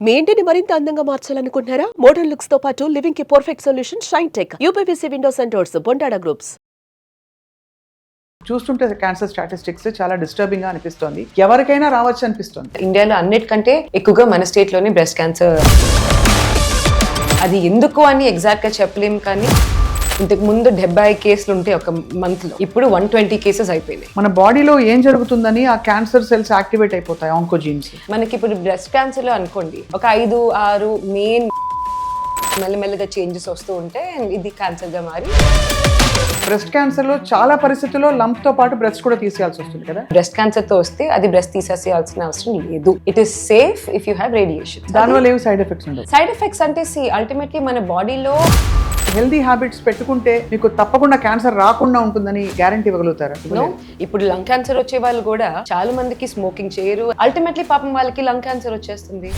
మీ ఇంటిని మరింత అందంగా మార్చాలనుకుంటున్నారా? మోడర్న్ లుక్స్ తో పాటు లివింగ్ కి perfect solution shine tech UPVC Windows and doors Bondada groups. చూస్తుంటే క్యాన్సర్ స్టాటిస్టిక్స్ చాలా డిస్టర్బింగ్ గా అనిపిస్తుంది. ఎవరికైనా రావచ్చు అనిపిస్తుంది. ఇండియాలో అన్నిటికంటే ఎక్కువగా మన స్టేట్ లోనే బ్రెస్ట్ క్యాన్సర్. అది ఎందుకు అని ఎగ్జాక్ట్ గా చెప్పలేం, కానీ ఇంతకు ముందు 70 కేసులు ఉంటే ఒక మంత్ లో, ఇప్పుడు 120 కేసెస్ అయిపోయినాయి. మన బాడీలో ఏం జరుగుతుందని ఆ క్యాన్సర్ సెల్స్ యాక్టివేట్ అయిపోతాయి, ఆంకోజీన్స్. మనకి ఇప్పుడు బ్రెస్ట్ క్యాన్సర్ లో అనుకోండి ఒక 5-6 మెయిన్ మెల్లమెల్లగా చేంజెస్ వస్తూ ఉంటే ఇది క్యాన్సర్ గా మారి. బ్రెస్ట్ క్యాన్సర్ లో చాలా పరిస్థితుల్లో లంప్ తో పాటు బ్రెస్ట్ కూడా తీసేయాల్సి వస్తుంది కదా. బ్రెస్ట్ క్యాన్సర్ తో వస్తే అది బ్రెస్ట్ తీసేయాల్సిన అవసరం లేదు. It is safe if you have radiation. దానివల్ల ఏమి సైడ్ ఎఫెక్ట్స్ ఉండవు. సైడ్ ఎఫెక్ట్స్ అంటే అల్టిమేట్లీ మన బాడీలో హెల్దీ హ్యాబిట్స్ పెట్టుకుంటే మీకు తప్పకుండా క్యాన్సర్ రాకుండా ఉంటుందని గ్యారంటీ ఇవ్వగలుగుతారా? ఇప్పుడు లంగ్ క్యాన్సర్ వచ్చే వాళ్ళు కూడా చాలా మందికి స్మోకింగ్ చేయరు, అల్టిమేట్లీ పాపం వాళ్ళకి లంగ్ క్యాన్సర్ వచ్చేస్తుంది.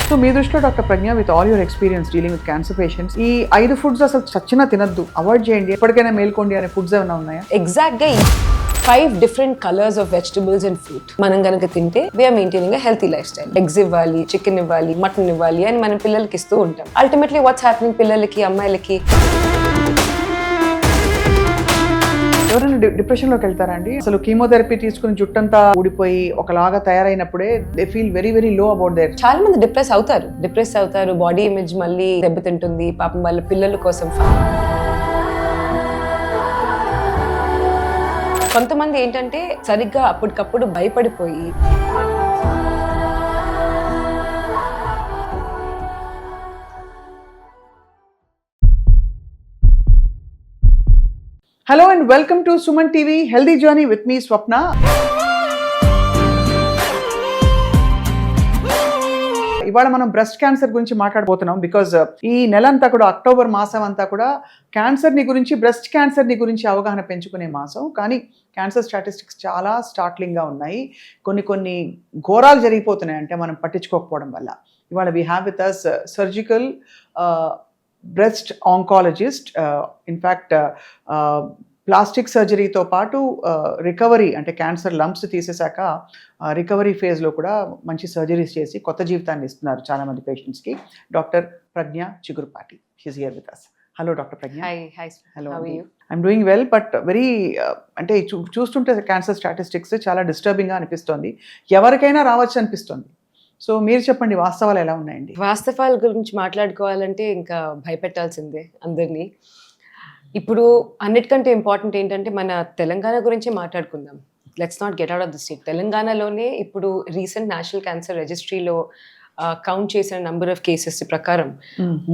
సో మీ దృష్టిలో doctor Pragna, with all your experience dealing with cancer patients, ఈ 5 ఫుడ్స్ అసలు చచ్చినా తినద్దు, అవాయిడ్ చేయండి, ఎప్పటికైనా మేల్కోండి అనే ఫుడ్స్ ఏమైనా ఉన్నాయా? ఎగ్జాక్ట్ గా 5 different colours of vegetables and fruit మనం కనుక తింటే we are maintaining healthy life style. Eggs ఇవ్వాలి, చికెన్ ఇవ్వాలి, మటన్ ఇవ్వాలి అని మనం పిల్లలకి ఇస్తూ ఉంటాం. అల్టిమేట్లీ వాట్స్ హ్యాపెనింగ్, పిల్లలకి అమ్మాయిలకి ఎవరైనా డిప్రెషన్ లోకి వెళ్తారా అండి? అసలు కీమోథెరపీ తీసుకుని జుట్టంతా ఊడిపోయి ఒకలాగా తయారైనప్పుడే they feel very very low about there. చాలా మంది డిప్రెస్ అవుతారు. బాడీ ఇమేజ్ మళ్ళీ దెబ్బతింటుంది పాపం వాళ్ళ పిల్లల కోసం. కొంతమంది ఏంటంటే సరిగ్గా అప్పటికప్పుడు భయపడిపోయి hello and welcome to Suman TV healthy journey with me Swapna. ఇవాళ మనం బ్రెస్ట్ క్యాన్సర్ గురించి మాట్లాడబోతున్నాం. బికాజ్ ఈ నెల అంతా కూడా, అక్టోబర్ మాసం అంతా కూడా క్యాన్సర్ని గురించి, బ్రెస్ట్ క్యాన్సర్ని గురించి అవగాహన పెంచుకునే మాసం. కానీ క్యాన్సర్ స్టాటిస్టిక్స్ చాలా స్టార్ట్లింగ్గా ఉన్నాయి. కొన్ని ఘోరాలు జరిగిపోతున్నాయి అంటే మనం పట్టించుకోకపోవడం వల్ల. ఇవాళ we have with us surgical breast oncologist. In fact plastic సర్జరీతో పాటు రికవరీ, అంటే క్యాన్సర్ లంప్స్ తీసేశాక రికవరీ ఫేజ్లో కూడా మంచి సర్జరీస్ చేసి కొత్త జీవితాన్ని ఇస్తున్నారు చాలామంది పేషెంట్స్కి. Doctor Pragna Chigurupati, she is here with us. Hello doctor Pragna. Hello, I'm doing well, but very అంటే చూస్తుంటే క్యాన్సర్ స్టాటిస్టిక్స్ చాలా డిస్టర్బింగ్గా అనిపిస్తోంది. ఎవరికైనా రావచ్చు అనిపిస్తుంది. సో మీరు చెప్పండి, వాస్తవాలు ఎలా ఉన్నాయండి? వాస్తవాల గురించి మాట్లాడుకోవాలంటే ఇంకా భయపెట్టాల్సిందే అందరినీ. ఇప్పుడు అన్నిటికంటే ఇంపార్టెంట్ ఏంటంటే మన తెలంగాణ గురించే మాట్లాడుకుందాం. Let's not get out of the state. తెలంగాణలోనే ఇప్పుడు రీసెంట్ నేషనల్ క్యాన్సర్ రిజిస్ట్రీలో కౌంట్ చేసిన నంబర్ ఆఫ్ కేసెస్ ప్రకారం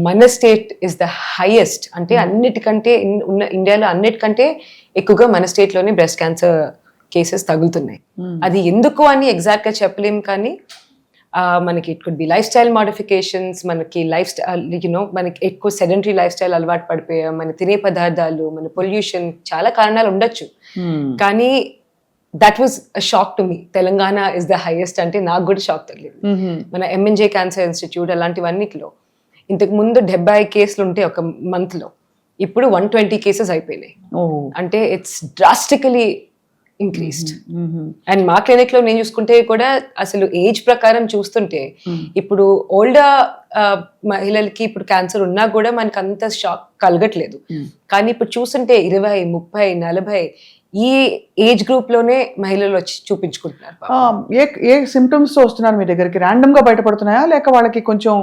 మన స్టేట్ ఇస్ ద హైయెస్ట్. అంటే అన్నిటికంటే ఉన్న ఇండియాలో అన్నిటికంటే ఎక్కువగా మన స్టేట్లోనే బ్రెస్ట్ క్యాన్సర్ కేసెస్ తగులుతున్నాయి. అది ఎందుకు అని ఎగ్జాక్ట్గా చెప్పలేం, కానీ మనకి it could be life style modifications, మనకి లైఫ్ స్టైల్ మనకి ఎక్కువ సెడెంటరీ లైఫ్ స్టైల్ అలవాటు పడిపోయాం, మన తినే పదార్థాలు, మన పొల్యూషన్, చాలా కారణాలు ఉండొచ్చు. కానీ that was a shock to me. Telangana is the highest అంటే నాకు కూడా షాక్ తగిలింది. మన MNJ క్యాన్సర్ ఇన్స్టిట్యూట్ అలాంటివన్నిటిలో ఇంతకు ముందు 70 కేసులు ఉంటే ఒక మంత్ లో, ఇప్పుడు 120 కేసెస్ అయిపోయినాయి. అంటే ఇట్స్ డ్రాస్టికలీ ఇంక్రీస్డ్. అండ్ మా క్లినిక్ లో నేను చూసుకుంటే కూడా అసలు ఏజ్ ప్రకారం చూస్తుంటే ఇప్పుడు ఓల్డర్ మహిళలకి ఇప్పుడు క్యాన్సర్ ఉన్నా కూడా మనకు అంత షాక్ కలగట్లేదు. కానీ ఇప్పుడు చూస్తుంటే 20, 30, 40 ఈ ఏజ్ గ్రూప్ లోనే మహిళలు వచ్చి చూపించుకుంటున్నారు. ఏ సిమ్టమ్స్ తో వస్తున్నారు మీ దగ్గరికి? ర్యాండమ్ గా బయటపడుతున్నాయా, లేక వాళ్ళకి కొంచెం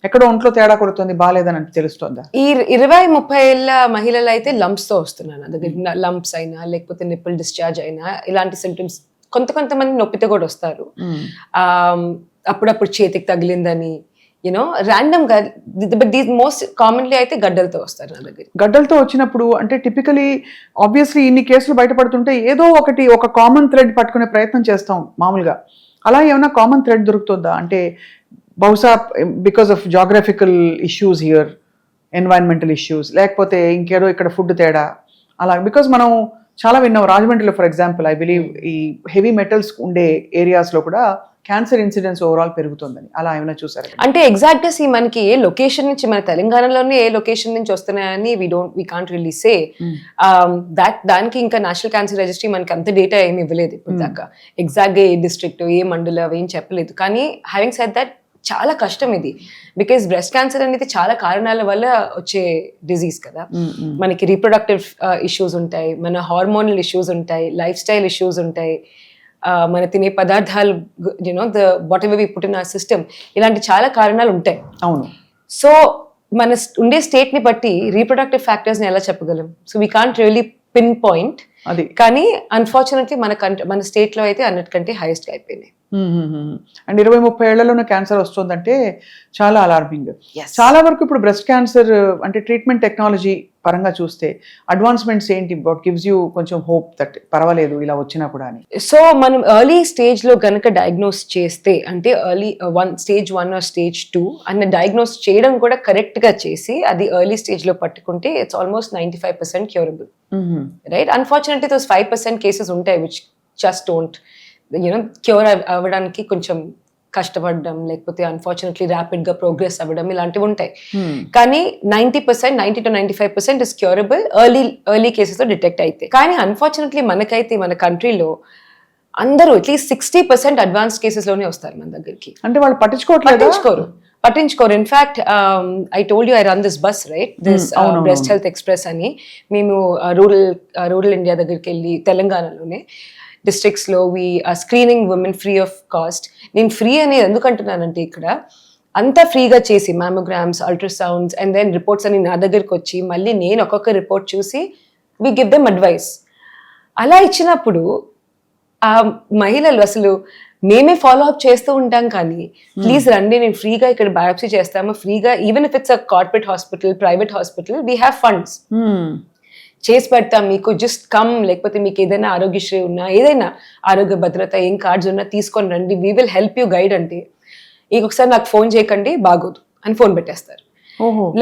ఎక్కడో ఒంట్లో తేడా కొడుతుంది, బాగాలేదని తెలుస్తుందా? ఈ 20-30 ఏళ్ళ మహిళలు అయితే లంప్స్ తో వస్తున్నారు నా దగ్గర. లంప్స్ అయినా లేకపోతే నిప్పుల్ డిశ్చార్జ్ అయినా ఇలాంటి సిమ్టమ్స్. కొంతమంది నొప్పితో కూడా వస్తారు. అప్పుడప్పుడు చేతికి తగిలిందని ర్యాండమ్ గా. బట్ దీస్ మోస్ట్ కామన్లీ అయితే గడ్డలతో వస్తారు నా దగ్గర. గడ్డలతో వచ్చినప్పుడు అంటే టిపికలీ ఆబ్వియస్లీ ఇన్ని కేసులు బయటపడుతుంటే ఏదో ఒక కామన్ థ్రెడ్ పట్టుకునే ప్రయత్నం చేస్తాం మామూలుగా. అలా ఏమైనా కామన్ థ్రెడ్ దొరుకుతుందా? అంటే బహుశా because of geographical issues here, environmental issues, లేకపోతే ఇంకేదో ఇక్కడ ఫుడ్ తేడా అలా. బికాస్ మనం చాలా విన్నాం రాజమండ్రిలో ఫర్ ఎగ్జాంపుల్, ఐ బిలీవ్ ఈ హెవీ మెటల్స్ ఉండే ఏరియాస్లో కూడా క్యాన్సర్ ఇన్సిడెన్స్ ఓవరాల్ పెరుగుతుందని అలా ఏమైనా చూసారా? అంటే ఎగ్జాక్ట్ గా మనకి ఏ లొకేషన్ నుంచి, మన తెలంగాణలోనే ఏ లొకేషన్ నుంచి వస్తున్నాయని వీ కాంట్ రియల్లీ సే. దానికి ఇంకా నేషనల్ క్యాన్సర్ రిజిస్ట్రీ మనకి అంత డేటా ఏమి ఇవ్వలేదు ఇప్పుడు దాకా. ఎగ్జాక్ట్ గా ఏ డిస్ట్రిక్ట్, ఏ మండలం అవి ఏం చెప్పలేదు. కానీ హ్యావింగ్ సెడ్ దట్, చాలా కష్టం ఇది. బికాస్ బ్రెస్ట్ క్యాన్సర్ అనేది చాలా కారణాల వల్ల వచ్చే డిజీజ్ కదా. మనకి రీప్రొడక్టివ్ ఇష్యూస్ ఉంటాయి, మన హార్మోనల్ ఇష్యూస్ ఉంటాయి, లైఫ్ స్టైల్ ఇష్యూస్ ఉంటాయి, మన తినే పదార్థాలు, whatever we put in our system, ఇలాంటి చాలా కారణాలు ఉంటాయి. అవును. సో మన ఉండే స్టేట్ ని బట్టి రీప్రొడక్టివ్ ఫ్యాక్టర్స్ ని ఎలా చెప్పగలం? So we can't really pin point అది. కానీ అన్ఫార్చునేట్లీ మన స్టేట్ లో అయితే అన్నిటికంటే హైయెస్ట్ గా అయిపోయినాయి. అండ్ 20-30 ఏళ్లలోనే క్యాన్సర్ వస్తుందంటే చాలా అలార్మింగ్. చాలా వరకు ఇప్పుడు బ్రెస్ట్ క్యాన్సర్ అంటే ట్రీట్మెంట్ టెక్నాలజీ పరంగా చూస్తే అడ్వాన్స్మెంట్స్ ఏంటి? వాట్ గివ్స్ యూ కొంచెం హోప్ దట్ పర్వాలేదు ఇలా వచ్చినా కూడా అని? సో మనం ఎర్లీ స్టేజ్ లో గనక డయాగ్నోస్ చేస్తే, అంటే ఎర్లీ స్టేజ్ 1 ఆర్ స్టేజ్ 2 అన్న డయాగ్నోస్ చేయడం కూడా కరెక్ట్ గా చేసి అది ఎర్లీ స్టేజ్ లో పట్టుకుంటే it's almost 95% curable, right? Unfortunately those 5% cases ఉంటాయి విచ్ జస్ట్ డోంట్ క్యూర్ అవ్వడానికి కొంచెం కష్టపడడం, లేకపోతే అన్ఫార్చునేట్లీ ర్యాపిడ్ గా ప్రోగ్రెస్ అవ్వడం, ఇలాంటివి ఉంటాయి. కానీ 90% to 95% is curable early cases లో డిటెక్ట్ అయితే. కానీ అన్ఫార్చునేట్లీ మనకైతే మన కంట్రీలో అందరూ అట్లీస్ట్ 60% అడ్వాన్స్ కేసెస్ లోనే వస్తారు మన దగ్గరికి. అంటే వాళ్ళు పట్టించుకోరు. In fact I told you I run this bus, right, this breast health express అని. మేము రూరల్ ఇండియా దగ్గరికి వెళ్ళి తెలంగాణలోనే డిస్ట్రిక్ట్స్ లో we are screening women free of cost. నేను ఫ్రీ అనేది ఎందుకు అంటున్నానంటే, ఇక్కడ అంతా ఫ్రీగా చేసి mammograms, ultrasounds and then reports అని నా దగ్గరికి వచ్చి మళ్ళీ నేను ఒక్కొక్క రిపోర్ట్ చూసి వి గివ్ దెమ్ అడ్వైస్. అలా ఇచ్చినప్పుడు ఆ మహిళలు అసలు మేమే ఫాలో అప్ చేస్తూ ఉంటాం, కానీ ప్లీజ్ రండి, నేను ఫ్రీగా ఇక్కడ బయాప్సీ చేస్తాము ఫ్రీగా, even if it's a corporate hospital, private hospital, we have funds, చేసి పెడతాం మీకు, జస్ట్ కమ్. లేకపోతే మీకు ఏదైనా ఆరోగ్యశ్రీ ఉన్నా, ఏదైనా ఆరోగ్య భద్రత ఏం కార్డ్స్ ఉన్నా తీసుకొని రండి, we will help you guide. అంటే ఇంకొకసారి నాకు ఫోన్ చేయకండి, బాగోదు అని ఫోన్ పెట్టేస్తారు.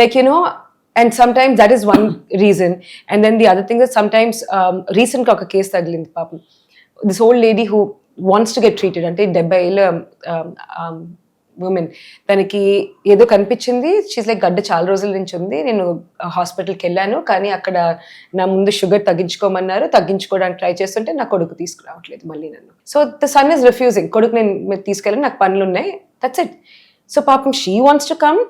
Like and sometimes that is one reason. And then the other thing is sometimes recent గా ఒక కేసు తగిలింది పాపం. This old lady who wants to get treated, అంటే 70 ఏళ్ళ ఉమెన్, తనకి ఏదో కనిపించింది. షీస్ లైక్ గడ్డ చాలా రోజుల నుంచి ఉంది, నేను హాస్పిటల్కి వెళ్ళాను, కానీ అక్కడ నా ముందు షుగర్ తగ్గించుకోమన్నారు, తగ్గించుకోవడానికి ట్రై చేస్తుంటే నా కొడుకు తీసుకురావట్లేదు మళ్ళీ నన్ను. So the son is refusing, కొడుకు నేను తీసుకెళ్ళి, నాకు పనులు ఉన్నాయి, దట్స్ ఇట్. సో పాపం షీ వాంట్స్ టు కమ్,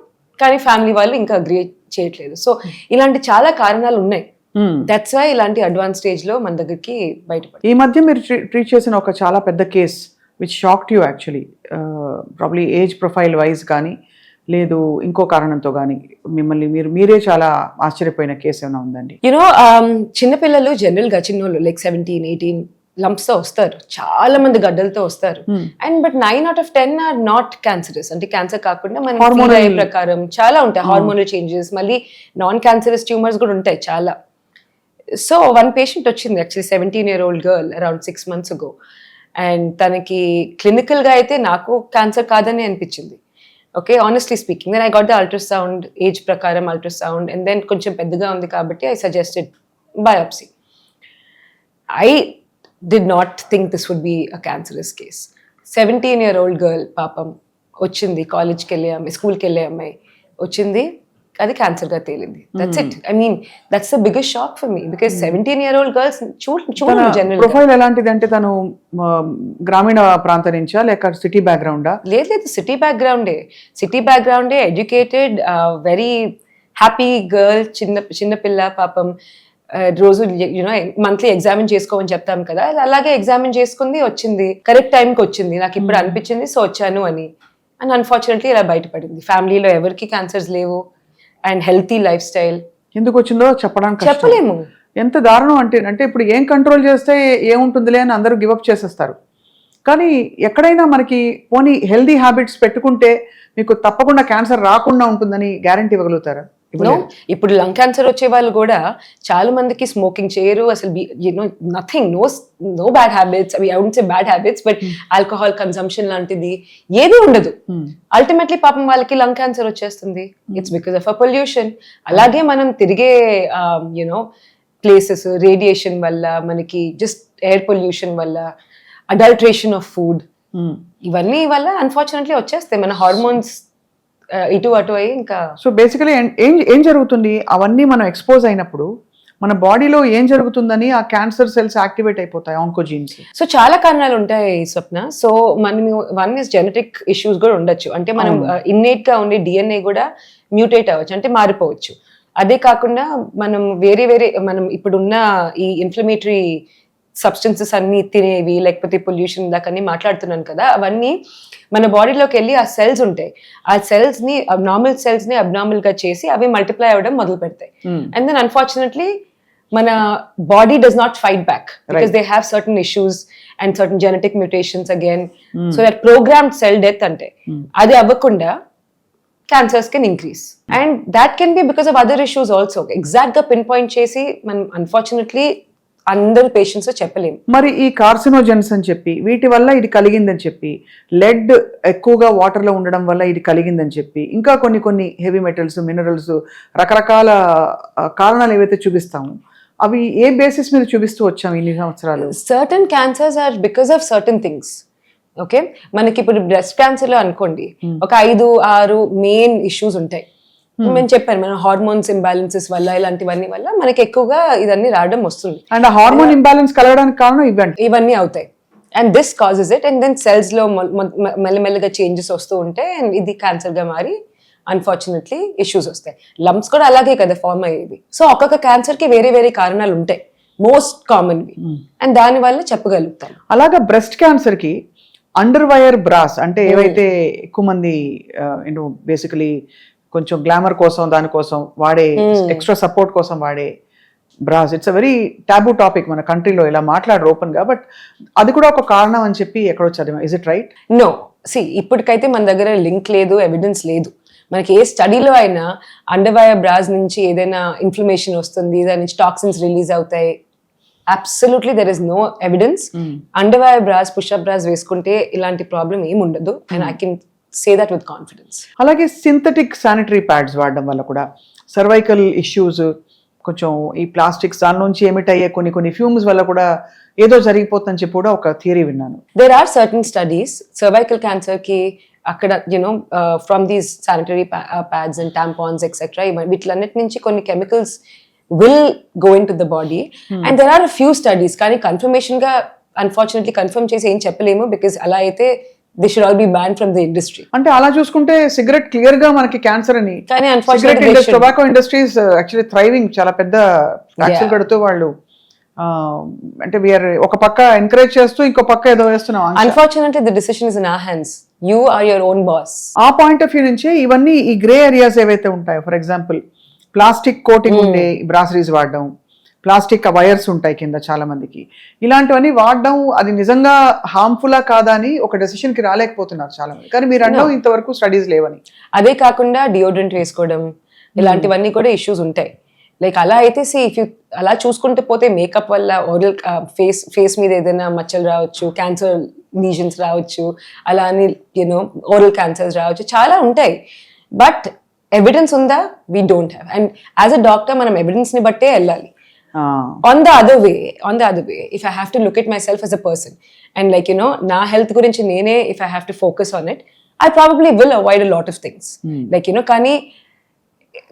కానీ ఫ్యామిలీ వాళ్ళు ఇంకా అగ్రీ చేయట్లేదు. సో ఇలాంటి చాలా కారణాలు ఉన్నాయి. దట్స్ వై ఇలాంటి అడ్వాన్స్ స్టేజ్ లో మన దగ్గరికి బయటపడి. ఈ మధ్య మీరు ట్రీట్ చేసిన ఒక చాలా పెద్ద case which shocked you actually, probably age profile wise కానీ లేదు ఇంకో కారణంతో కానీ మిమ్మల్ని మీరే చాలా ఆశ్చర్యపోయిన కేసు ఏమైనా ఉందండి? చిన్నపిల్లలు జనరల్ గా చిన్నోళ్ళు లైక్ 17-18 లంప్స్ తో వస్తారు, చాలా మంది గడ్డలతో వస్తారు. And but 9 out of 10 are not cancerous, అంటే క్యాన్సర్ కాకుండా మన ఫీల్ ప్రకారం చాలా ఉంటాయి హార్మోనల్ చేంజెస్, మళ్ళీ నాన్ క్యాన్సరస్ ట్యూమర్స్ కూడా ఉంటాయి చాలా. సో వన్ పేషెంట్ వచ్చింది actually, 17-year-old girl, around 6 months ago. And తనకి క్లినికల్ గా అయితే నాకు క్యాన్సర్ కాదని అనిపించింది, okay, honestly speaking. Then I got the ultrasound, age ప్రకారం అల్ట్రాసౌండ్, అండ్ దెన్ కొంచెం పెద్దగా ఉంది కాబట్టి I suggested biopsy. I did not think this would be a cancerous case. 17-year-old girl పాపం వచ్చింది, కాలేజ్కి వెళ్ళే అమ్మాయి, స్కూల్కి వెళ్ళే అమ్మాయి వచ్చింది, అది క్యాన్సర్ గా తేలింది. That's it. I mean that's the biggest shock for me, because 17-year-old girls చూడండి జనరల్ ప్రొఫైల్ ఎలాంటిది అంటే, తను గ్రామీణ ప్రాంతం నుంచా లేక సిటీ బ్యాక్గ్రౌండా? లేదు, సిటీ బ్యాక్గ్రౌండే, ఎడ్యుకేటెడ్, వెరీ హ్యాపీ గర్ల్, చిన్న పిల్ల పాపం. రోజు మంత్లీ ఎగ్జామిన్ చేసుకోమని చెప్తాం కదా, అలాగే ఎగ్జామిన్ చేసుకుంది, వచ్చింది, కరెక్ట్ టైంకి వచ్చింది, నాకు ఇప్పుడు అనిపించింది సో వచ్చాను అని. అండ్ అన్ఫార్చునేట్లీ ఇలా బయటపడింది. ఫ్యామిలీలో ఎవరికి క్యాన్సర్స్ లేవు, అండ్ హెల్తీ లైఫ్ స్టైల్. ఎందుకు వచ్చిందో చెప్పడానికి చెప్పలేము. ఎంత దారుణం అంటే ఇప్పుడు ఏం కంట్రోల్ చేస్తే ఏముంటుందిలే అని అందరూ గివప్ చేసేస్తారు. కానీ ఎక్కడైనా మనకి పోనీ హెల్దీ హ్యాబిట్స్ పెట్టుకుంటే మీకు తప్పకుండా క్యాన్సర్ రాకుండా ఉంటుందని గ్యారంటీ ఇవ్వగలుగుతారా? ఇప్పుడు లంగ్ క్యాన్సర్ వచ్చే వాళ్ళు కూడా చాలా మందికి స్మోకింగ్ చేయరు, అసలు nothing, no bad habits, I wouldn't say bad habits, but alcohol consumption లాంటిది ఏది ఉండదు. అల్టిమేట్లీ పాపం వాళ్ళకి లంగ్ క్యాన్సర్ వచ్చేస్తుంది. It's because of a pollution. అలాగే మనం తిరిగే ప్లేసెస్, రేడియేషన్ వల్ల, మనకి జస్ట్ ఎయిర్ పొల్యూషన్ వల్ల, అడల్ట్రేషన్ ఆఫ్ ఫుడ్, ఇవన్నీ వల్ల అన్ఫార్చునేట్లీ వచ్చేస్తాయి మన హార్మోన్స్ ఇటు అటు అయ్యి ఇంకా. సో బేసికలీ ఏం జరుగుతుంది, అవన్నీ మనం ఎక్స్పోజ్ అయినప్పుడు మన బాడీలో ఏం జరుగుతుందని ఆ క్యాన్సర్ సెల్స్ యాక్టివేట్ అయిపోతాయి, ఆంకోజీన్స్. సో చాలా కారణాలు ఉంటాయి స్వప్న. సో మనం వన్ ఇస్ జెనెటిక్ ఇష్యూస్ కూడా ఉండొచ్చు, అంటే మనం ఇన్నేట్ గా ఉండే డిఎన్ఏ కూడా మ్యూటేట్ అవ్వచ్చు, అంటే మారిపోవచ్చు. అదే కాకుండా మనం వేరే మనం ఇప్పుడున్న ఈ ఇన్ఫ్లమేటరీ సబ్స్టెన్సెస్ అన్ని తినేవి, లేకపోతే పొల్యూషన్ దాకన్నీ మాట్లాడుతున్నాను కదా, అవన్నీ మన బాడీలోకి వెళ్ళి ఆ సెల్స్ ఉంటాయి, ఆ సెల్స్ ని నార్మల్ సెల్స్ ని అబ్నార్మల్ గా చేసి అవి మల్టిప్లై అవ్వడం మొదలు పెడతాయి. అండ్ దెన్ అన్ఫార్చునేట్లీ మన body does not fight back because they have certain issues and certain genetic mutations again. So that programmed cell death అంటే అది అవ్వకుండా cancers can increase, and that can be because of other issues also. Exact గా pin point చేసి మనం unfortunately అందరు patients చెప్పలేము. మరి ఈ కార్సినోజెన్స్ అని చెప్పి వీటి వల్ల ఇది కలిగిందని చెప్పి, లెడ్ ఎక్కువగా వాటర్ లో ఉండడం వల్ల ఇది కలిగిందని చెప్పి, ఇంకా కొన్ని హెవీ మెటల్స్, మినరల్స్, రకరకాల కారణాలు ఏవైతే చూపిస్తాము, అవి ఏ బేసిస్ మీద చూపిస్తూ వచ్చాము ఇన్ని సంవత్సరాలు? Certain cancers are because of certain things. Okay, మనకి ఇప్పుడు బ్రెస్ట్ క్యాన్సర్ లో అనుకోండి ఒక 5-6 మెయిన్ ఇష్యూస్ ఉంటాయి. నేను చెప్పాను, మన హార్మోన్స్ ఇంబ్యాలెన్సెస్ వల్ల ఇలాంటివన్నీ వల్ల మనకి ఎక్కువగా ఇదన్నీ రావడం వస్తుంది. అండ్ హార్మోన్ ఇంబ్యాలెన్స్ కలగడానికి కారణం ఇవన్నీ అవుతాయి. And this causes it, and then cells లో మెల్లమెల్లగా చేంజెస్ వస్తూ ఉంటాయి, అండ్ ఇది క్యాన్సర్ గా మారి అన్ఫార్చునేట్లీ ఇష్యూస్ వస్తాయి. లంప్స్ కూడా అలాగే కదా ఫార్మ్ అయ్యేది. సో ఒక్కొక్క క్యాన్సర్ కి వేరే కారణాలు ఉంటాయి, మోస్ట్ కామన్వి, అండ్ దాని వల్ల చెప్పగలుగుతాను. అలాగా బ్రెస్ట్ క్యాన్సర్ కి అండర్ వైర్ బ్రాస్ అంటే ఏవైతే ఎక్కువ మంది బేసికలీ కొంచెం గ్లామర్ కోసం దానికోసం వాడే, ఎక్స్ట్రా సపోర్ట్ కోసం వాడే brass, it's a very taboo topic మన కంట్రీలో, ఇలా మాట్లాడరు ఓపెన్ గా, బట్ అది కూడా ఒక కారణం అని చెప్పి ఎక్కడో చదివా. Is it right? నో, ఇప్పటికైతే మన దగ్గర లింక్ లేదు, ఎవిడెన్స్ లేదు. మనకి ఏ స్టడీలో అయినా అండర్ వైర్ బ్రాస్ నుంచి ఏదైనా ఇన్ఫ్లమేషన్ వస్తుంది, దాని నుంచి టాక్సిన్స్ రిలీజ్ అవుతాయి, absolutely there is no evidence. Underwire bras, push up bras వేసుకుంటే ఇలాంటి ప్రాబ్లం ఏమి ఉండదు, and I can say that with confidence. అలాగే సింథటిక్ శానిటరీ ప్యాడ్స్ వాడడం వల్ల కూడా సర్వైకల్ ఇష్యూస్, కొంచెం ఈ ప్లాస్టిక్స్ దాని నుంచి ఎమిట్ అయ్యే కొన్ని ఫ్యూమ్స్ వల్ల కూడా ఏదో జరిగిపోతుందని చెప్పి కూడా ఒక థియరీ విన్నాను. There are certain studies cervical cancer కి అక్కడ from these sanitary pads and tampons etcetera వీటిలన్నిటి నుంచి కొన్ని chemicals will go into the body, and there are a few studies, కానీ కన్ఫర్మేషన్ గా అన్ఫార్చునేట్లీ కన్ఫర్మ్ చేసి ఏం చెప్పలేము, బికాస్ అలా అయితే they should all be ban from the industry. అంటే అలా చూసుకుంటే సిగరెట్ క్లియర్ గా మనకి క్యాన్సర్ అని, కానీ unfortunately tobacco industries actually thriving, చాలా పెద్ద ట్యాక్సులు కడుతూ వాళ్ళు, అంటే వీఆర్ ఒక పక్క ఎంకరేజ్ చేస్తూ ఇంకో పక్క ఏదో వేస్తున్నాం. Unfortunately the decision is in our hands, you are your own boss. ఆ పాయింట్ ఆఫ్ వ్యూ నుంచే ఇవన్నీ ఈ గ్రే ఏరియాస్ ఏవైతే ఉంటాయో, ఫర్ ఎగ్జాంపుల్ ప్లాస్టిక్ కోటింగ్ ఉండే బ్రాసరీస్ వాడడం, ప్లాస్టిక్ వైర్స్ ఉంటాయి కింద చాలా మందికి, ఇలాంటివన్నీ వాడడం అది నిజంగా హార్మ్ఫుల్లా కాదా అని ఒక డెసిషన్ కి రాలేకపోతున్నారు చాలా మంది. కానీ మీరు అన్నావు ఇంతవరకు స్టడీస్ లేవని. అదే కాకుండా డియోడ్రెంట్ వేసుకోవడం ఇలాంటివన్నీ కూడా ఇష్యూస్ ఉంటాయి. లైక్ అలా అయితే ఇఫ్ యూ అలా చూసుకుంటూ పోతే మేకప్ వల్ల ఓరల్ ఫేస్ మీద ఏదైనా మచ్చలు రావచ్చు, క్యాన్సర్ లీజన్స్ రావచ్చు, అలా అని ఓరల్ క్యాన్సర్స్ రావచ్చు, చాలా ఉంటాయి. బట్ ఎవిడెన్స్ ఉందా? We don't have. And as a doctor మనం ఎవిడెన్స్ ని బట్టే వెళ్ళాలి. On the other way, if I have to look at my self as a person and like నా హెల్త్ గురించి నేనే, if I have to focus on it, I probably will avoid a lot of things. Like కానీ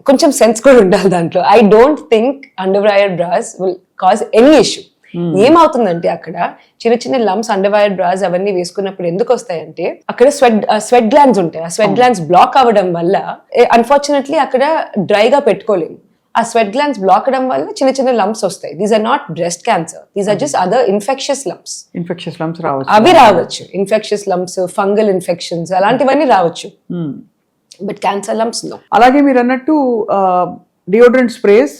కొంచెం sense కూడా ఉండాలి దాంట్లో. I don't think under wire brass will cause any issue. ఏమవుతుందంటే అక్కడ చిన్న లంప్స్ అండర్ వైర్ బ్రాస్ అవన్నీ వేసుకున్నప్పుడు ఎందుకు వస్తాయంటే అక్కడ స్వెట్ గ్లాండ్స్ ఉంటాయి. ఆ స్వెట్ గ్లాండ్స్ బ్లాక్ అవ్వడం వల్ల అన్ఫార్చునేట్లీ అక్కడ డ్రైగా పెట్టుకోలేము. ఆ స్వెట్ గ్లాండ్స్ బ్లాక్ అవడం వల్ల చిన్న లంప్స్ వస్తాయి. These are not breast cancer, these are just other infectious lumps. అవి రావచ్చు, ఇన్ఫెక్షస్ లంప్స్, ఫంగల్ ఇన్ఫెక్షన్స్ అలాంటివన్నీ రావచ్చు, బట్ క్యాన్సర్ లంప్స్ నో. అలాగే మీరు అన్నట్టు డియోడ్రెంట్ స్ప్రేస్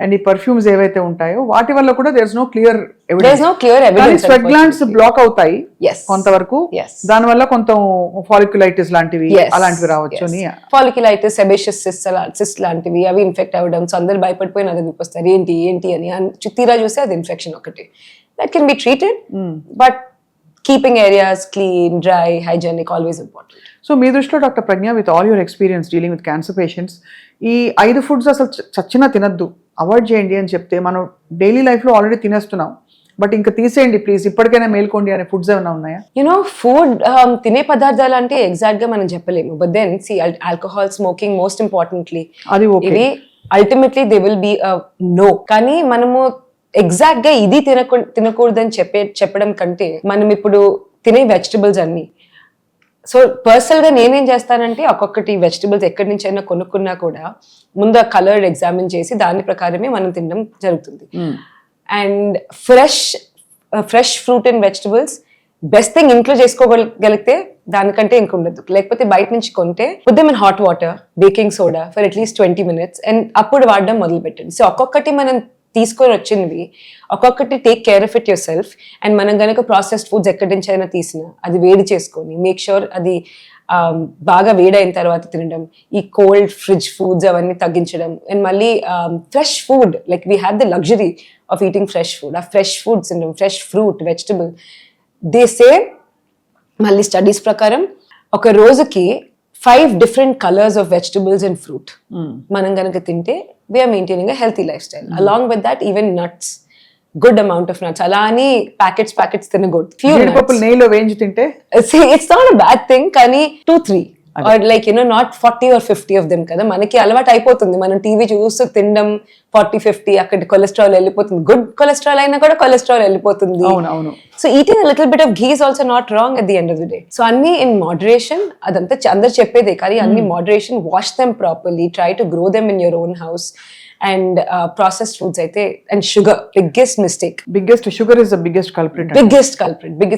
అండ్ ఈ పర్ఫ్యూమ్స్ ఏవైతే ఉంటాయో వాటి వల్ల కూడా there is no clear evidence. Sweat glands block అవుతాయి కొంతవరకు, దాని వల్ల కొంత ఫాలిక్యులైటిస్ లాంటివి అలాంటివి రావచ్చు అని. ఫాలిక్యులైటిస్, సెబేషియస్ సిస్ట్ లాంటివి అవి ఇన్ఫెక్ట్ అవ్వడం, సో అందరు భయపడిపోయి నా దగ్గరికి వస్తారు ఏంటి అని. తీరా చూస్తే అది ఇన్ఫెక్షన్ ఒకటి. That can be treated, but keeping areas clean, dry, hygienic always important. So మీ దృష్టిలో doctor Pragna, with all your experience dealing with cancer patients, ఈ 5 ఫుడ్స్ అసలు చచ్చినా తినద్దు, అవాయిడ్ చేయండి అని చెప్తే, మనం డైలీ లైఫ్లో ఆల్రెడీ తినేస్తున్నాం, బట్ ఇంకా తీసేయండి ప్లీజ్, ఇప్పటికైనా మేల్కోండి అనే ఫుడ్స్ ఏమైనా ఉన్నాయా? ఫుడ్ తినే పదార్థాలు అంటే ఎగ్జాక్ట్ గా మనం చెప్పలేము. But then see alcohol, smoking, most importantly అది ఓకే. ఇవి ultimately they will be no. కానీ మనము ఎగ్జాక్ట్ గా ఇది తినకూడదని చెప్పడం కంటే మనం ఇప్పుడు తినే వెజిటబుల్స్ అన్ని, సో పర్సనల్ గా నేనేం చేస్తానంటే ఒక్కొక్కటి వెజిటబుల్స్ ఎక్కడి నుంచి అయినా కొనుక్కున్నా కూడా ముందు ఆ కలర్ ఎగ్జామిన్ చేసి దాని ప్రకారమే మనం తినడం జరుగుతుంది. And fresh fruit and vegetables best thing ఇంట్లో చేసుకోగలిగితే దానికంటే ఇంక ఉండదు. లేకపోతే బయట నుంచి కొంటే put them in hot water, baking soda for at least 20 minutes and అప్పుడు వాడడం మొదలు పెట్టండి. సో ఒక్కొక్కటి మనం తీసుకొని వచ్చినవి ఒక్కొక్కటి take care of it your self. And మనం కనుక ప్రాసెస్డ్ ఫుడ్స్ ఎక్కడి నుంచి అయినా తీసినా అది వేడి చేసుకొని మేక్ షూర్ అది బాగా వేడైన తర్వాత తినడం, ఈ కోల్డ్ ఫ్రిడ్జ్ ఫుడ్స్ అవన్నీ తగ్గించడం. అండ్ మళ్ళీ fresh food, like we have the luxury of eating fresh food. ఆ ఫ్రెష్ ఫుడ్స్ తినడం, fresh fruit, vegetable. They say మళ్ళీ స్టడీస్ ప్రకారం ఒక రోజుకి 5 different colors of vegetables and fruit మనం గనక తింటే we are maintaining a healthy lifestyle. Along with that, even nuts, good amount of nuts. అలా అని ప్యాకెట్స్ తినకూడదు. జీడిపప్పులు నెయ్యిలో వేయించి తింటే it's not a bad thing, కానీ 2-3 or like not 40 or 50 of them కదా. మనకి అలవాటు అయిపోతుంది, మనం టీవీ చూస్తూ తినడం 40-50, అక్కడ కొలెస్ట్రాల్ వెళ్ళిపోతుంది. గుడ్ కొలెస్ట్రాల్ అయినా కూడా కొలెస్ట్రాల్ వెళ్ళిపోతుంది. అవును. So eating little bit of ghee is also not wrong at the end of the day. So అన్ని ఇన్ మోడరేషన్, అదంతా అందరు చెప్పేదే, కానీ అన్ని moderation. Wash them properly, try to grow them in your own house. And processed foods అయితే, and sugar, biggest sugar is the biggest culprit.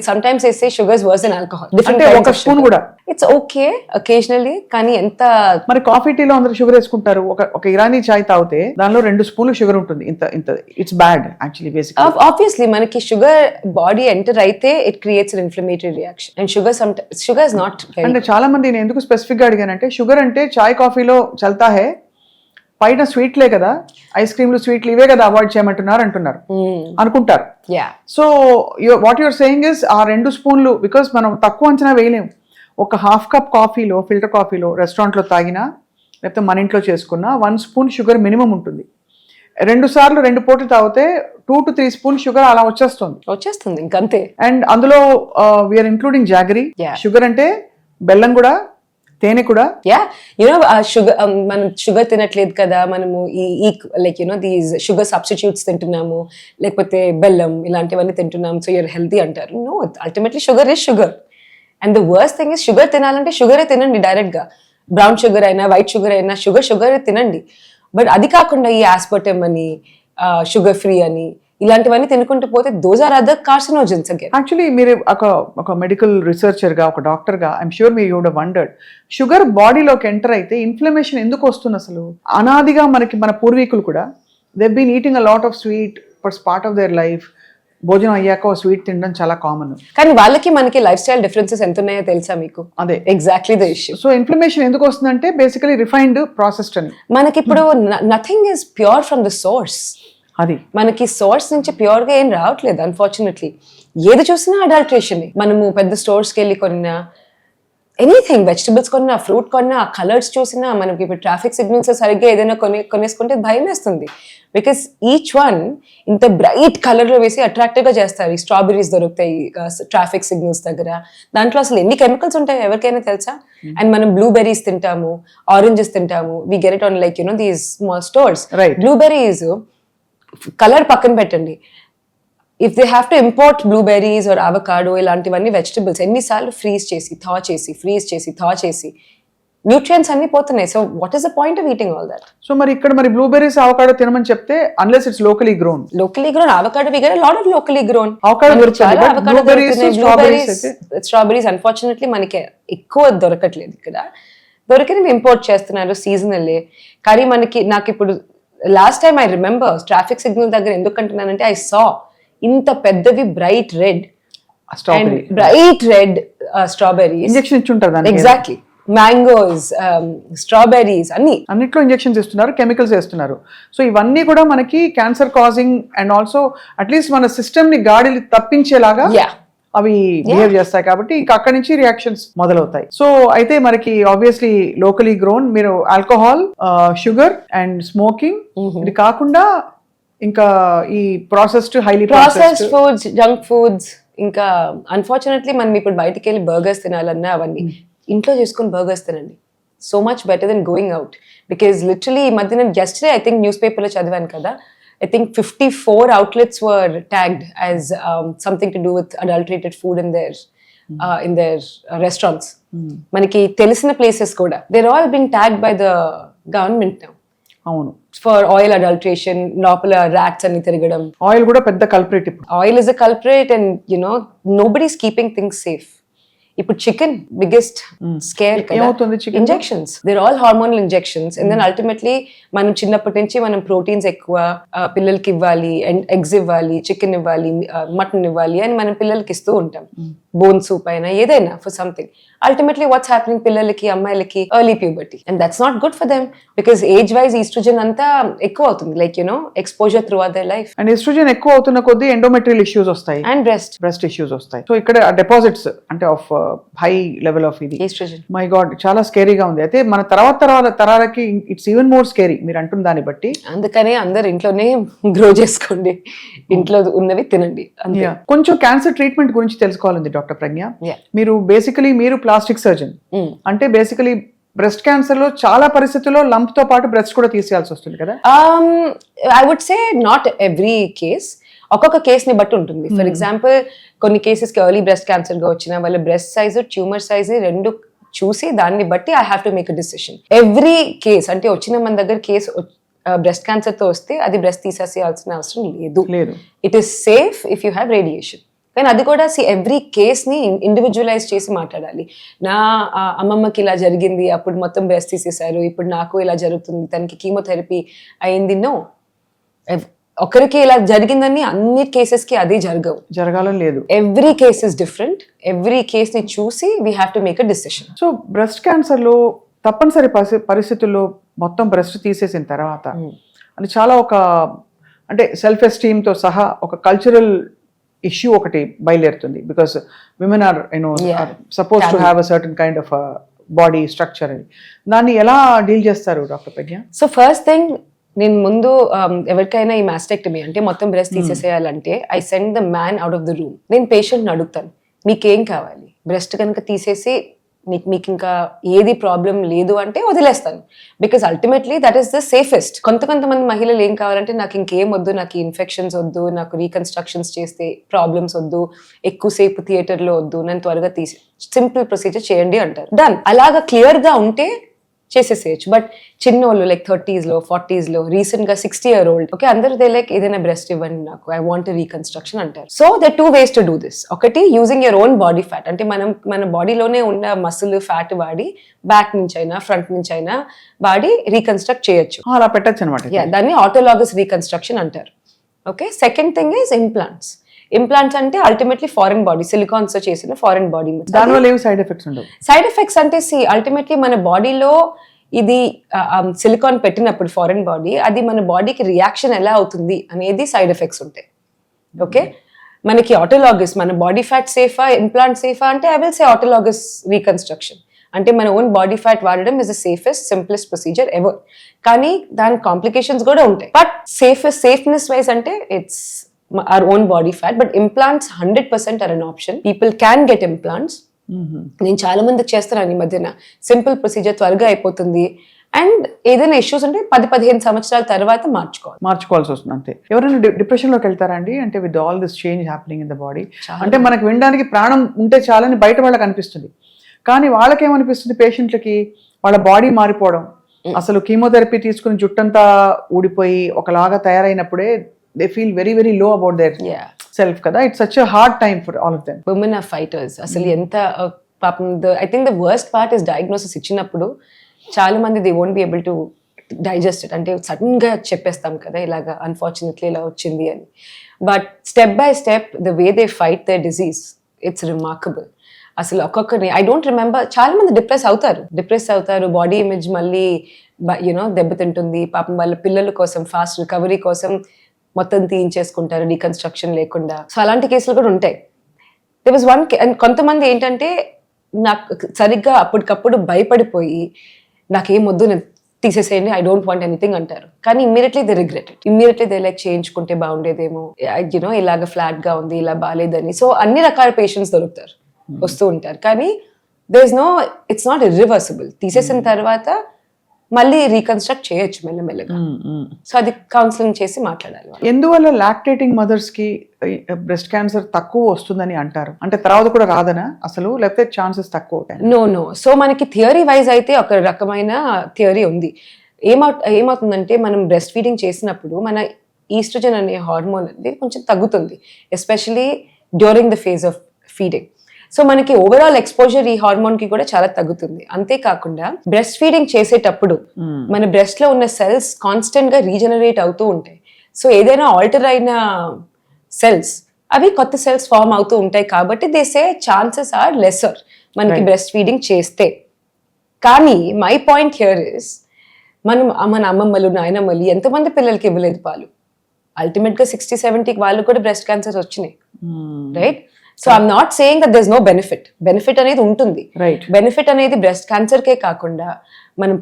Sometimes they say sugar is worse than alcohol. అంటే ఒక spoon కూడా it's okay occasionally, కానీ ఎంత మరి coffee టీలో అందరూ sugar వేసుకుంటారు. ఒక ఇరానీ చాయ్ తాగితే దానిలో 2 స్పూన్లు షుగర్ ఉంటుంది. ఇంత it's bad actually. Basically obviously మనకి షుగర్ బాడీ ఎంటర్ అయితే it creates an inflammatory reaction. And sugar is not. అంటే చాలా మంది, నేను ఎందుకు స్పెసిఫిక్ గా అడిగానంటే, షుగర్ అంటే చాయ్ కాఫీలో చల్తా హే, పైన స్వీట్లే కదా, ఐస్ క్రీమ్లు స్వీట్లు ఇవే కదా అవాయిడ్ చేయమంటున్నారు అనుకుంటారు. So what your saying is ఆ 2 స్పూన్లు, బికాస్ మనం తక్కువ అంచనా వేయలేము. ఒక హాఫ్ కప్ కాఫీలో, ఫిల్టర్ కాఫీలో రెస్టారెంట్లో తాగినా లేకపోతే మన ఇంట్లో చేసుకున్నా 1 స్పూన్ షుగర్ మినిమం ఉంటుంది. 2 సార్లు 2 పూటలు తాగితే 2 to 3 స్పూన్ షుగర్ అలా వచ్చేస్తుంది ఇంకంతే. అండ్ అందులో వీఆర్ ఇంక్లూడింగ్ జాగరీ. షుగర్ అంటే బెల్లం కూడా, తేనె కూడా. షుగర్, మనం షుగర్ తినట్లేదు కదా, మనము ఈ లైక్ దీస్ షుగర్ సబ్స్టిట్యూట్స్ తింటున్నాము, లేకపోతే బెల్లం ఇలాంటివన్నీ తింటున్నాము, సో యూర్ హెల్తీ అంటారు. No, ultimately sugar is sugar. And the worst thing is, sugar తినాలంటే షుగరే తినండి డైరెక్ట్ గా. బ్రౌన్ షుగర్ అయినా వైట్ షుగర్ అయినా షుగర్ తినండి. బట్ అది కాకుండా ఈ ఆస్పర్టమ్ అని, షుగర్ ఫ్రీ అని ఇలాంటివన్నీ తినుకుంటూ పోతే those are other carcinogens again. Actually మీరు ఒక మెడికల్ రీసెర్చర్ గా, ఒక డాక్టర్ గా, ఐఎమ్ షూర్ మీ వుడ్ హావ్ వండర్డ్, షుగర్ బాడీలోకి ఎంటర్ అయితే ఇన్ఫ్లమేషన్ ఎందుకు వస్తుంది అసలు? అనాదిగా మన పూర్వీకులు కూడా they been eating a lot of sweet for part of their life. భోజనం అయ్యాక స్వీట్ తినడం చాలా కామన్. కానీ వాళ్ళకి మనకి లైఫ్ స్టైల్ డిఫరెన్సెస్ ఎంత ఉన్నాయో తెలుసా మీకు? అదే exactly the issue. So inflammation ఎందుకు వస్తుందంటే బేసికలీ రిఫైన్డ్, ప్రాసెస్డ్ అని. మనకి ఇప్పుడు nothing is pure from the source. అది మనకి సోర్స్ నుంచి ప్యూర్ గా ఏం రావట్లేదు అన్ఫార్చునేట్లీ. ఏది చూసినా అడల్ట్రేషన్. మనము పెద్ద స్టోర్స్కి వెళ్ళి కొన్నా, ఎనీథింగ్, వెజిటబుల్స్ కొన్నా, ఫ్రూట్ కొన్నా, ఆ కలర్స్ చూసినా, మనకి ఇప్పుడు ట్రాఫిక్ సిగ్నల్స్ సరిగ్గా ఏదైనా కొనేసుకుంటే భయం వేస్తుంది. బికాస్ ఈచ్ వన్ ఇంత బ్రైట్ కలర్ లో వేసి అట్రాక్టివ్ గా చేస్తారు. ఈ స్ట్రాబెరీస్ దొరుకుతాయి ట్రాఫిక్ సిగ్నల్స్ దగ్గర, దాంట్లో అసలు ఎన్ని కెమికల్స్ ఉంటాయో ఎవరికైనా తెలుసా? అండ్ మనం బ్లూబెర్రీస్ తింటాము, ఆరెంజెస్ తింటాము, we get it on like these small stores. Blueberries colour పక్కన పెట్టండి, if they have to import blueberries or avocado ఇలాంటివన్నీ వెజిటబుల్స్ ఎన్నిసార్లు ఫ్రీజ్ చేసి థా చేసి న్యూట్రియన్స్ అన్ని పోతున్నాయి. So what is the point of eating all that? So మరి ఇక్కడ మరి బ్లూబెర్రీస్, అవకాడో తినమని చెప్తే, unless it's locally grown, avocado we get a lot of locally grown. Strawberries unfortunately మనకి ఎక్కువ దొరకట్లేదు ఇక్కడ. దొరికినవి ఇంపోర్ట్ చేస్తున్నారు సీజనల్లే. కానీ నాకు ఇప్పుడు last time I remember traffic signal దగ్గర ఎందుకు అంటున్నానంటే, ఐ సా ఇంత పెద్దవి బ్రైట్ రెడ్ స్ట్రాబెరీస్. ఇంజెక్షన్ ఇచ్చుంటారు. ఎగ్జాక్ట్లీ. మ్యాంగోస్, స్ట్రాబెరీస్ అన్నిట్లో ఇంజెక్షన్స్ ఇస్తున్నారు, కెమికల్స్ వేస్తున్నారు. సో ఇవన్నీ కూడా మనకి cancer causing and also at least మన సిస్టమ్ ని గాడిని తప్పించేలాగా అవి బిహేవ్ చేస్తాయి. కాబట్టి ఇంకా అక్కడి నుంచి రియాక్షన్స్ మొదలవుతాయి. సో అయితే మనకి ఆబ్వియస్లీ లోకలీ గ్రోన్, మీరు ఆల్కహాల్, షుగర్ అండ్ స్మోకింగ్, ఇది కాకుండా ఇంకా ఈ highly processed foods, junk foods, ఇంకా అన్ఫార్చునేట్లీ మనం ఇప్పుడు బయటికి వెళ్ళి బర్గర్స్ తినాలన్నా అవన్నీ ఇంట్లో చేసుకుని బర్గర్స్ తినండి. So much better than going out. Because literally ఈ మధ్య నేను జస్ట్ ఐ థింక్ న్యూస్ పేపర్లో చదివాను కదా, I think 54 outlets were tagged as something to do with adulterated food in their restaurants. మనకి తెలిసిన ప్లేసెస్ కూడా they're all being tagged by the government now. అవును, for oil adulteration, లోపల rats అన్ని తిరగడం. ఆయిల్ కూడా పెద్ద కల్ప్రిట్. ఇప్పుడు Oil is a culprit and nobody's keeping things safe. ఇప్పుడు చికెన్ బిగ్గెస్ట్ స్కేర్ కదా, injections, they're all hormonal injections. And then ultimately మనం చిన్నప్పటి నుంచి మనం ప్రోటీన్స్ ఎక్కువ పిల్లలకి ఇవ్వాలి, అండ్ ఎగ్స్ ఇవ్వాలి, చికెన్ ఇవ్వాలి, మటన్ ఇవ్వాలి అని మనం పిల్లలకి ఇస్తూ ఉంటాం. బోన్ సూప్ అయినా ఏదైనా for something. Ultimately what's happening, పిల్లలకి అమ్మాయిలకి early puberty, and that's not good for them because age wise oestrogen అంతా ఎక్కువ అవుతుంది, like exposure through our life. And oestrogen ఎక్కువ అవుతున్న కొద్దీ ఎండోమెట్రియల్ ఇష్యూస్ వస్తాయి అండ్ బ్రెస్ట్ ఇష్యూస్ వస్తాయి. సో ఇక్కడ డిపాజిట్స్ అంటే ఆఫ్ హై లెవెల్ ఆఫ్ ఇది ఈస్ట్రోజన్, మై గాడ్ చాలా స్కేరీగా ఉంది. అయితే మన తరాలకి ఇట్స్ ఈవెన్ మోర్ స్కేరీ మీరు అంటున్న దాన్ని బట్టి. అందుకనే అందరు ఇంట్లోనే గ్రో చేసుకోండి, ఇంట్లో ఉన్నవి తినండి. కొంచెం క్యాన్సర్ ట్రీట్మెంట్ గురించి తెలుసుకోవాలండి డాక్టర్ ప్రజ్ఞ. మీరు ప్లాస్టిక్ సర్జన్, అంటే బేసికలీ బ్రెస్ట్ క్యాన్సర్ లో చాలా పరిస్థితుల్లో లంప్ తో పాటు బ్రెస్ట్ కూడా తీసేయాల్సి వస్తుంది కదా? I would say not every case, ఒక్కొక్క కేస్ ని బట్టి ఉంటుంది. ఫర్ ఎగ్జాంపుల్ కొన్ని కేసెస్ కి ఎర్లీ బ్రెస్ట్ క్యాన్సర్ గా వచ్చిన వాళ్ళ బ్రెస్ట్ సైజు, ట్యూమర్ సైజు రెండు చూసి దాన్ని బట్టి I have to make a decision. Every case అంటే వచ్చిన మన దగ్గర కేసు బ్రెస్ట్ క్యాన్సర్ తో వస్తే అది బ్రెస్ట్ తీసేయాల్సిన అవసరం లేదు. It is safe if you have radiation. కానీ అది కూడా ఎవ్రీ కేస్ని ఇండివిజువలైజ్ చేసి మాట్లాడాలి. నా అమ్మమ్మకి ఇలా జరిగింది, అప్పుడు మొత్తం బ్రెస్ట్ తీసేశారు, ఇప్పుడు నాకు ఇలా జరుగుతుంది, తనకి కీమోథెరపీ అయింది. నో, ఒకరికి ఇలా జరిగిందని అన్ని కేసెస్కి అదే జరగాలని లేదు. Every case is different. Every కేస్ని చూసి we have to make a decision. So breast క్యాన్సర్లో తప్పనిసరి పరిస్థితుల్లో మొత్తం బ్రెస్ట్ తీసేసిన తర్వాత అది చాలా అంటే సెల్ఫ్ ఎస్టీమ్తో సహా ఒక కల్చరల్ ఇష్యూ ఒకటి బయలుదేరుతుంది. Because women are suppose to have a certain kind of body structure అని. దాన్ని ఎలా డీల్ చేస్తారు doctor Pragya? So first thing, నేను ముందు ఎవరికైనా ఈ మాస్టెక్టమీ అంటే మొత్తం బ్రెస్ట్ తీసేసేయాలంటే I send the man out of the room. నేను పేషెంట్ని అడుగుతాను, మీకేం కావాలి? బ్రెస్ట్ కనుక తీసేసి మీకు ఇంకా ఏది ప్రాబ్లం లేదు అంటే వదిలేస్తాను. Because ultimately that is the safest. కొంతమంది మహిళలు ఏం కావాలంటే నాకు ఇంకేం వద్దు, నాకు ఇన్ఫెక్షన్స్ వద్దు, నాకు రీకన్స్ట్రక్షన్స్ చేస్తే ప్రాబ్లమ్స్ వద్దు, ఎక్కువసేపు థియేటర్లో వద్దు, నన్ను త్వరగా సింపుల్ ప్రొసీజర్ చేయండి అంటారు. డన్. అలాగా క్లియర్గా ఉంటే చేసేసేయచ్చు. బట్ చిన్నోళ్ళు లైక్ 30s లో 40s లో రీసెంట్ గా 60-year-old ఓకే అందరూ లైక్ ఏదైనా బ్రెస్ట్ ఇవ్వండి నాకు, ఐ వాంట్ రీకన్స్ట్రక్షన్ అంటారు. So they 2 ways to do this. ఒకటి using your own body fat, అంటే మన బాడీలోనే ఉన్న మసిల్ ఫ్యాట్ వాడి బ్యాక్ నుంచి అయినా ఫ్రంట్ నుంచి అయినా వాడి రీకన్స్ట్రక్ట్ చేయొచ్చు. అలా పెట్టచ్చు అనమాట. దాన్ని ఆటోలాగస్ రీకన్స్ట్రక్షన్ అంటారు. Okay, second thing is implants అంటే అల్టిమేట్లీ ఫారెన్ బాడీ, సిలికాన్స్ తో చేసిన ఫారెన్ బాడీ. దానివల్ల ఏమి సైడ్ ఎఫెక్ట్స్ ఉండవు. సైడ్ ఎఫెక్ట్స్ అంటే అల్టిమేట్లీ మన బాడీలో ఇది సిలికాన్ పెట్టినప్పుడు ఫారెన్ బాడీ, అది మన బాడీకి రియాక్షన్ ఎలా అవుతుంది అనేది సైడ్ ఎఫెక్ట్స్ ఉంటాయి. ఓకే, మనకి ఆటోలాగస్, మన బాడీ ఫ్యాట్ సేఫా, ఇంప్లాంట్ సేఫా అంటే I will say autologous reconstruction. అంటే మన ఓన్ బాడీ ఫ్యాట్ వాడడం is the safest simplest procedure ever. కానీ దాని కాంప్లికేషన్స్ కూడా ఉంటాయి. బట్ సేఫ్నెస్ వైజ్ అంటే it's our own body fat, but implants 100% are an option. People can get implants. నేను చాలా మందికి చేస్తున్నాను ఈ మధ్యన. సింపుల్ ప్రొసీజర్, త్వరగా అయిపోతుంది. అండ్ ఏదైనా ఇష్యూస్ ఉంటే 10-15 సంవత్సరాల తర్వాత మార్చుకోవాల్సి వస్తుంది అంతే. ఎవరైనా డిప్రెషన్ లోకి వెళ్తారా అండి? అంటే with all this change happening in the body, అంటే మనకు వినడానికి ప్రాణం ఉంటే చాలని బయట వాళ్ళకి అనిపిస్తుంది, కానీ వాళ్ళకేమనిపిస్తుంది పేషెంట్లకి, వాళ్ళ బాడీ మారిపోవడం, అసలు కీమోథెరపీ తీసుకుని జుట్టంతా ఊడిపోయి ఒకలాగా తయారైనప్పుడే they feel very very low about their self kada. It's such a hard time for all of them. Women are fighters. Asalu enta papam, I think the worst part is diagnosis icchinappudu chaala mandi they won't be able to digest it. Ante sudden ga cheppestam kada ilaga unfortunately ila ochindi ani. But step by step the way they fight their disease, it's remarkable. అసలు ఒక్కొక్కరిని I don't remember, చాలా మంది depress అవుతారు, body image మళ్ళీ దెబ్బతింటుంది. పాపం వాళ్ళ పిల్లల కోసం ఫాస్ట్ రికవరీ కోసం మొత్తం తీయించేసుకుంటారు రీకన్స్ట్రక్షన్ లేకుండా. సో అలాంటి కేసులు కూడా ఉంటాయి. దే వాజ్ వన్ అండ్ కొంతమంది ఏంటంటే నాకు సరిగ్గా అప్పటికప్పుడు భయపడిపోయి నాకేం వద్దు, నేను తీసేసేయండి, ఐ డోంట్ వాంట్ ఎనీథింగ్ అంటారు. కానీ immediately they regret it. Immediately they like చేయించుకుంటే బాగుండేదేమో, యూనో ఇలాగ ఫ్లాట్ గా ఉంది, ఇలా బాగాలేదని. సో అన్ని రకాల పేషెంట్స్ దొరుకుతారు, వస్తూ ఉంటారు. కానీ ఇట్స్ నాట్ ఇర్రివర్సిబుల్. తీసేసిన తర్వాత మళ్ళీ రీకన్స్ట్రక్ట్ చేయొచ్చు మెల్లమెల్లగా. సో అది కౌన్సిలింగ్ చేసి మాట్లాడాలి. ఎందువల్ల లాక్టేటింగ్ మదర్స్ కి బ్రెస్ట్ క్యాన్సర్ తక్కువ వస్తుందని అంటారు? అంటే తర్వాత కూడా రాదనా అసలు, లేకపోతే ఛాన్సెస్ తక్కువ? నో. సో మనకి థియరీ వైజ్ అయితే ఒక రకమైన థియరీ ఉంది. ఏమవుతుందంటే మనం బ్రెస్ట్ ఫీడింగ్ చేసినప్పుడు మన ఈస్ట్రోజన్ అనే హార్మోన్ అనేది కొంచెం తగ్గుతుంది, especially during the phase of feeding. So మనకి ఓవరాల్ ఎక్స్పోజర్ ఈ హార్మోన్ కి కూడా చాలా తగ్గుతుంది. అంతేకాకుండా బ్రెస్ట్ ఫీడింగ్ చేసేటప్పుడు మన బ్రెస్ట్ లో ఉన్న సెల్స్ కాన్స్టెంట్ గా రీజనరేట్ అవుతూ ఉంటాయి. సో ఏదైనా ఆల్టర్ అయిన సెల్స్ అవి కొత్త సెల్స్ ఫామ్ అవుతూ ఉంటాయి. కాబట్టి they say chances are lesser మనకి బ్రెస్ట్ ఫీడింగ్ చేస్తే. కానీ మై పాయింట్ హియర్ ఇస్, మన అమ్మమ్మలు నాయనమ్మలు ఎంతమంది పిల్లలకి ఇవ్వలేదు పాలు? అల్టిమేట్ గా 60-70 వాళ్ళు కూడా బ్రెస్ట్ క్యాన్సర్స్ వచ్చినాయి, right? So I'm not saying that there is no benefit. Benefit అనేది ఉంటుంది. బెనిఫిట్ అనేది బ్రెస్ట్ క్యాన్సర్ కే కాకుండా మనం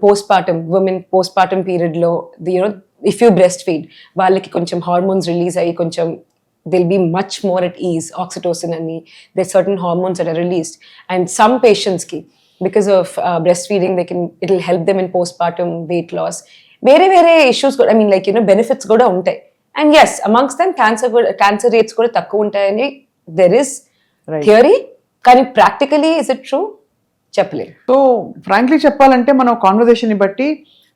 ఉమెన్ పోస్ట్ పార్టమ్ పీరియడ్ లో you know if you breast feed, వాళ్ళకి కొంచెం హార్మోన్స్ రిలీజ్ అయ్యి కొంచెం they'll be much more at ease. Oxytocin and there's certain hormones that are released, and some patients ki because of breastfeeding it'll help them in postpartum weight loss. Very issues I mean, like, you know, benefits kuda untai. And yes, amongst them cancer rates kuda takku untayani there is theory, కానీ practically is it true చెప్పలేదు. So frankly చెప్పాలంటే మనం conversation ని బట్టి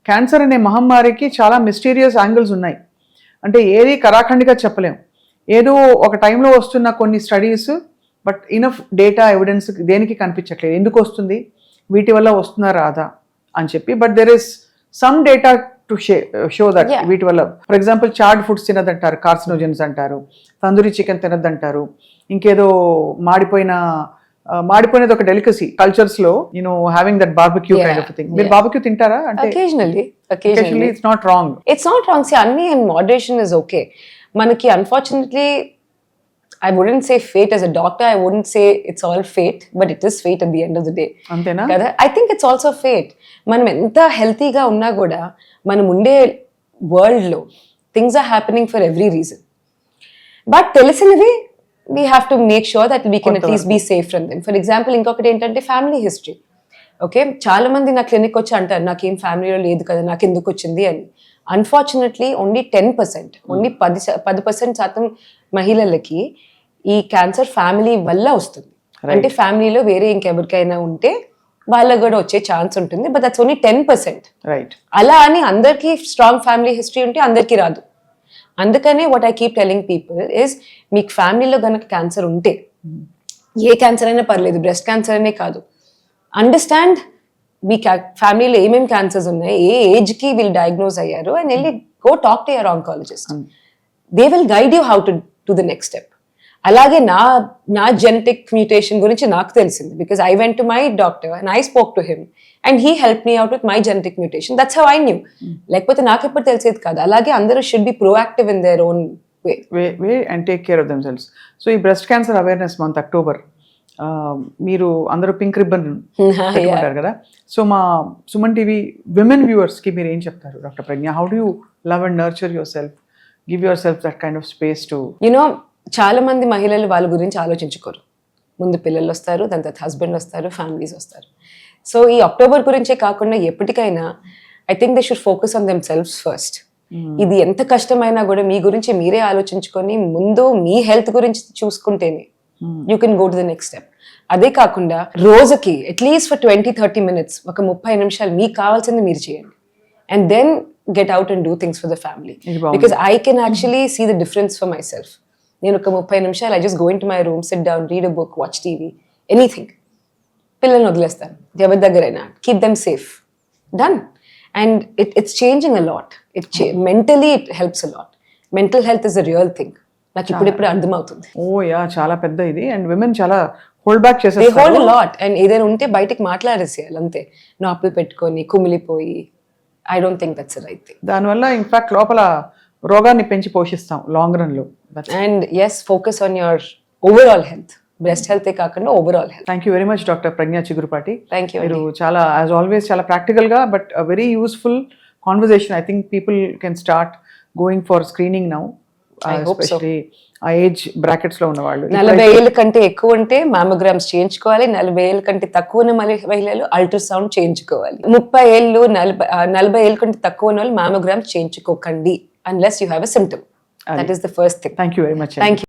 cancer అనే మహమ్మారికి చాలా mysterious angles ఉన్నాయి. అంటే ఏది కరాఖండిగా చెప్పలేం. ఏదో ఒక టైంలో వస్తున్న కొన్ని studies, but enough data evidence దేనికి కనిపించట్లేదు. ఎందుకు వస్తుంది, వీటి వల్ల వస్తుందా రాదా అని చెప్పి. But there is some data to show that వీటి వల్ల, ఫర్ ఎగ్జాంపుల్ చార్డ్ ఫుడ్స్ తినదంటారు, కార్సినోజెన్స్ అంటారు, తందూరి చికెన్ తినద్దంటారు, ఇంకేదో మాడిపోయినది ఒక డెలికసీ కల్చర్స్ లో, you know having that barbecue kind of thing. మీరు బార్బిక్యూ తింటారా? అంటే occasionally it's not wrong. See, అన్ని moderation is okay. మనకి unfortunately I wouldn't say fate as a doctor, I wouldn't say it's all fate, but it is fate at the end of the day. అంతేనా? కదా, I think it's also fate. మనం ఎంత హెల్తీగా ఉన్నా కూడా మనం ఉండే వరల్డ్ లో things are happening for every reason. But తెలిసినవి we have to make sure that we can at least be safe from them. For example, ఇంకొకటి ఏంటంటే ఫ్యామిలీ హిస్టరీ. ఓకే, చాలా మంది నా క్లినిక్ వచ్చి అంటారు నాకేం ఫ్యామిలీలో లేదు కదా, నాకు ఎందుకు వచ్చింది అని. అన్ఫార్చునేట్లీ ఓన్లీ 10%, ఓన్లీ 10% మహిళలకి ఈ క్యాన్సర్ ఫ్యామిలీ వల్ల వస్తుంది. అంటే ఫ్యామిలీలో వేరే ఇంకెవరికైనా ఉంటే వాళ్ళకు కూడా వచ్చే ఛాన్స్ ఉంటుంది. But that's only 10%. రైట్. అలా అని అందరికీ స్ట్రాంగ్ ఫ్యామిలీ హిస్టరీ ఉంటే అందరికీ రాదు. అందుకనే what I keep telling people is, మీకు ఫ్యామిలీలో గనక క్యాన్సర్ ఉంటే, ఏ క్యాన్సర్ అయినా పర్లేదు, బ్రెస్ట్ క్యాన్సర్ అనే కాదు, అండర్స్టాండ్ మీ ఫ్యామిలీలో ఏమేమి క్యాన్సర్స్ ఉన్నాయి, ఏ ఏజ్కి వీళ్ళు డయాగ్నోజ్ అయ్యారు, అండ్ వెళ్ళి go talk to your oncologist. They will guide you how to the next step. అలాగే నా జెనెటిక్ మ్యూటేషన్ గురించి నాకు తెలిసింది, because I went to my doctor and I spoke to him and he help me out with my genetic mutation. That's how I knew. లేకపోతే నాకు ఎప్పుడు తెలిసేది కాదు. అలాగే అందరూ should be proactive in their own way and take care of themselves. So ఈ breast cancer awareness month October మీరు అందరూ పింక్ రిబ్బన్ పెట్టుకుంటారు కదా. సో మా సుమన్ టీవీ విమెన్ వ్యూవర్స్కి మీరు ఏం చెప్తారు doctor Pragna? How do you love and nurture yourself, give yourself that kind of space to you know. చాలా మంది మహిళలు వాళ్ళ గురించి ఆలోచించుకోరు. ముందు పిల్లలు వస్తారు, దాని తర్వాత హస్బెండ్ వస్తారు, ఫ్యామిలీస్ వస్తారు. సో ఈ అక్టోబర్ గురించే కాకుండా ఎప్పటికైనా I think they should focus on themselves first. ఇది ఎంత కష్టమైనా కూడా మీ గురించి మీరే ఆలోచించుకొని ముందు మీ హెల్త్ గురించి చూసుకుంటేనే you can go to the next step. అదే కాకుండా రోజుకి అట్లీస్ట్ ఫర్ 20-30 minutes, ఒక 30 నిమిషాలు మీకు కావాల్సింది మీరు చేయండి. And then get out and do things for the family. Because I can actually see the difference for myself. నేను ఒక 30 నిమిషాలు I just go into my room, sit down, read a book, watch TV, anything. పిల్లల్ని వదిలేస్తాను ఎవరి దగ్గరైనా, keep them safe, done. And it's changing a lot. Mentally it helps a lot. Mental health is a real thing. నాకు ఇప్పుడిప్పుడు అర్థమవుతుంది. ఓ yeah, చాలా పెద్ద ఇది. అండ్ విమెన్ చాలా hold back they hold a lot. And ఏదైనా ఉంటే బయటకు మాట్లాడేసేయాలి అంతే, నాపులు పెట్టుకొని కుమిలిపోయి. I don't think that's right thing. దానివల్ల ఇన్ఫాక్ట్ లోపల రోగాన్ని పెంచి పోషిస్తాం లాంగ్ రన్ లో. And yes, focus on your overall health. Breast హెల్తే కాకుండా overall health. Thank you very much doctor Pragya Chigurupati. Thank you. మీరు చాలా యాజ్ ఆల్వేస్ చాలా ప్రాక్టికల్గా but very useful conversation. I think people can start going for screening now, especially ఆ age బ్రాకెట్స్లో ఉన్న వాళ్ళు. 40 ఏళ్ళ కంటే ఎక్కువ ఉంటే మ్యామోగ్రామ్స్ చేయించుకోవాలి. 40 ఏళ్ళ కంటే తక్కువ ఉన్న మహిళలు అల్ట్రాసౌండ్ చేయించుకోవాలి. 30 ఏళ్ళు 40 ఏళ్ళ కంటే తక్కువ ఉన్న వాళ్ళు mammograms చేయించుకోకండి unless you have a symptom. That is the first thing. Thank you very much. Thank you.